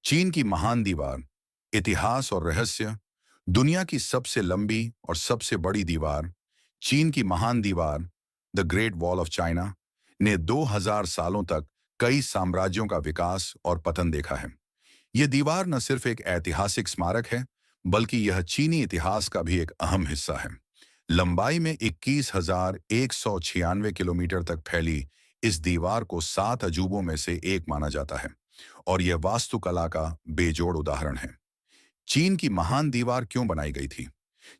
चीन की महान दीवार, इतिहास और रहस्य। दुनिया की सबसे लंबी और सबसे बड़ी दीवार, चीन की महान दीवार, the great wall of China, ने 2000 सालों तक कई साम्राज्यों का विकास और पतन देखा है। यह दीवार न सिर्फ एक ऐतिहासिक स्मारक है, बल्कि यह चीनी इतिहास का भी एक अहम हिस्सा है। लंबाई में 21,196 किलोमीटर तक फैली इस दीवार को 7 अजूबों में से एक माना जाता है और यह वास्तुकला का बेजोड़ उदाहरण है। चीन की महान दीवार क्यों बनाई गई थी?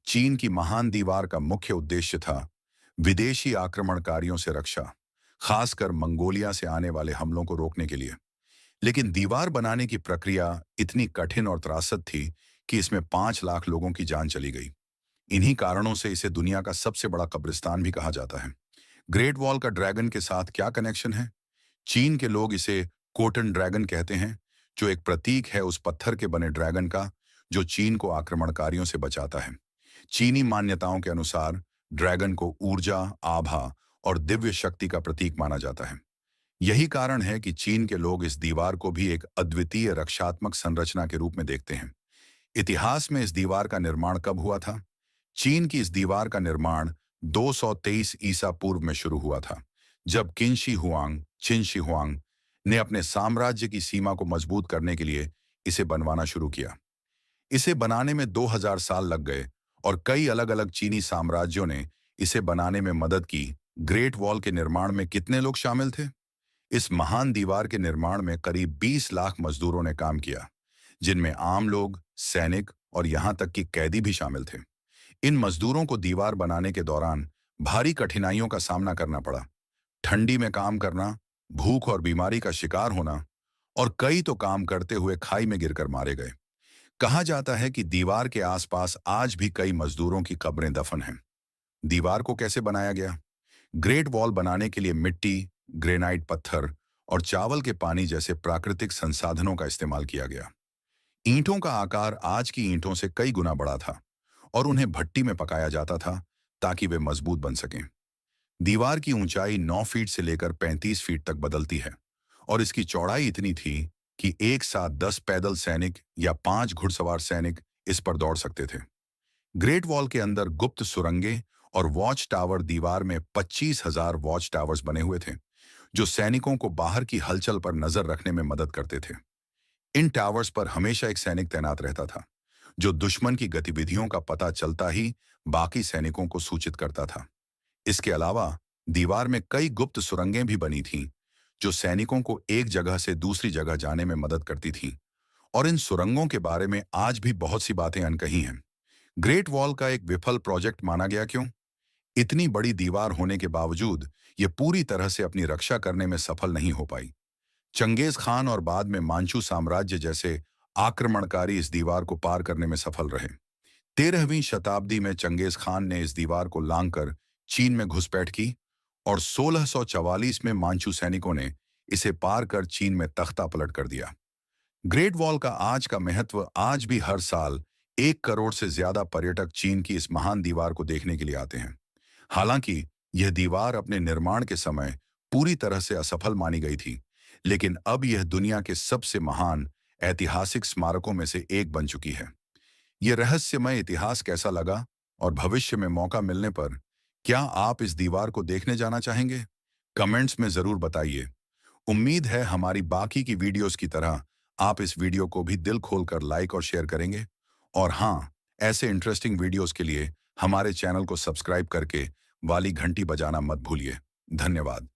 चीन की महान दीवार का मुख्य उद्देश्य था विदेशी आक्रमणकारियों से रक्षा, खासकर मंगोलिया से आने वाले हमलों को रोकने के लिए। लेकिन दीवार बनाने की प्रक्रिया इतनी कठिन और त्रासद थी कि इसमें 5 लाख लोगों की जान चली गई। इन्हीं कारणों से इसे दुनिया का सबसे बड़ा कब्रिस्तान भी कहा जाता है। ग्रेट वॉल का ड्रैगन के साथ क्या कनेक्शन है? चीन के लोग इसे कोटन ड्रैगन कहते हैं, जो एक प्रतीक है उस पत्थर के बने ड्रैगन का जो चीन को आक्रमणकारियों से बचाता है। चीनी मान्यताओं के अनुसार ड्रैगन को ऊर्जा, आभा और दिव्य शक्ति का प्रतीक माना जाता है। यही कारण है कि चीन के लोग इस दीवार को भी एक अद्वितीय रक्षात्मक संरचना के रूप में देखते हैं। इतिहास में इस दीवार का निर्माण कब हुआ था? चीन की इस दीवार का निर्माण 223 ईसा पूर्व में शुरू हुआ था, जब चिन शी हुआंग ने अपने साम्राज्य की सीमा को मजबूत करने के लिए इसे बनवाना शुरू किया। इसे बनाने में 2000 साल लग गए और कई अलग अलग चीनी साम्राज्यों ने इसे बनाने में मदद की। ग्रेट वॉल के निर्माण में कितने लोग शामिल थे? इस महान दीवार के निर्माण में करीब 20 लाख मजदूरों ने काम किया, जिनमें आम लोग, सैनिक और यहां तक कि कैदी भी शामिल थे। इन मजदूरों को दीवार बनाने के दौरान भारी कठिनाइयों का सामना करना पड़ा। ठंडी में काम करना, भूख और बीमारी का शिकार होना और कई तो काम करते हुए खाई में गिरकर मारे गए। कहा जाता है कि दीवार के आसपास आज भी कई मजदूरों की कब्रें दफन हैं। दीवार को कैसे बनाया गया? ग्रेट वॉल बनाने के लिए मिट्टी, ग्रेनाइट पत्थर और चावल के पानी जैसे प्राकृतिक संसाधनों का इस्तेमाल किया गया। ईंटों का आकार आज की ईंटों से कई गुना बड़ा था और उन्हें भट्टी में पकाया जाता था ताकि वे मजबूत बन सकें। दीवार की ऊंचाई 9 फीट से लेकर 35 फीट तक बदलती है और इसकी चौड़ाई इतनी थी कि एक साथ 10 पैदल सैनिक या 5 घुड़सवार सैनिक इस पर दौड़ सकते थे। ग्रेट वॉल के अंदर गुप्त सुरंगें और वॉच टावर, दीवार में 25,000 वॉच टावर्स बने हुए थे, जो सैनिकों को बाहर की हलचल पर नजर रखने में मदद करते थे। इन टावर्स पर हमेशा एक सैनिक तैनात रहता था, जो दुश्मन की गतिविधियों का पता चलता ही बाकी सैनिकों को सूचित करता था। इसके अलावा दीवार में कई गुप्त सुरंगें भी बनी थीं, जो सैनिकों को एक जगह से दूसरी जगह जाने में मदद करती थीं, और इन सुरंगों के बारे में आज भी बहुत सी बातें अनकही हैं। ग्रेट वॉल का एक विफल प्रोजेक्ट माना गया क्यों? इतनी बड़ी दीवार होने के बावजूद यह पूरी तरह से अपनी रक्षा करने में सफल नहीं हो पाई। चंगेज खान और बाद में मांचू साम्राज्य जैसे आक्रमणकारी इस दीवार को पार करने में सफल रहे। 13वीं शताब्दी में चंगेज खान ने इस दीवार को लांघकर चीन में घुसपैठ की और 1644 में मांचू सैनिकों ने इसे पार कर चीन में तख्ता पलट कर दिया। ग्रेट वॉल का आज का महत्व, आज भी हर साल 1 करोड़ से ज्यादा पर्यटक चीन की इस महान दीवार को देखने के लिए आते हैं। हालांकि यह दीवार अपने निर्माण के समय पूरी तरह से असफल मानी गई थी, लेकिन अब यह दुनिया के सबसे महान ऐतिहासिक स्मारकों में से एक बन चुकी है। यह रहस्यमय इतिहास कैसा लगा और भविष्य में मौका मिलने पर क्या आप इस दीवार को देखने जाना चाहेंगे? कमेंट्स में जरूर बताइए। उम्मीद है हमारी बाकी की वीडियोस की तरह आप इस वीडियो को भी दिल खोलकर लाइक और शेयर करेंगे। और हाँ, ऐसे इंटरेस्टिंग वीडियोस के लिए हमारे चैनल को सब्सक्राइब करके वाली घंटी बजाना मत भूलिए। धन्यवाद।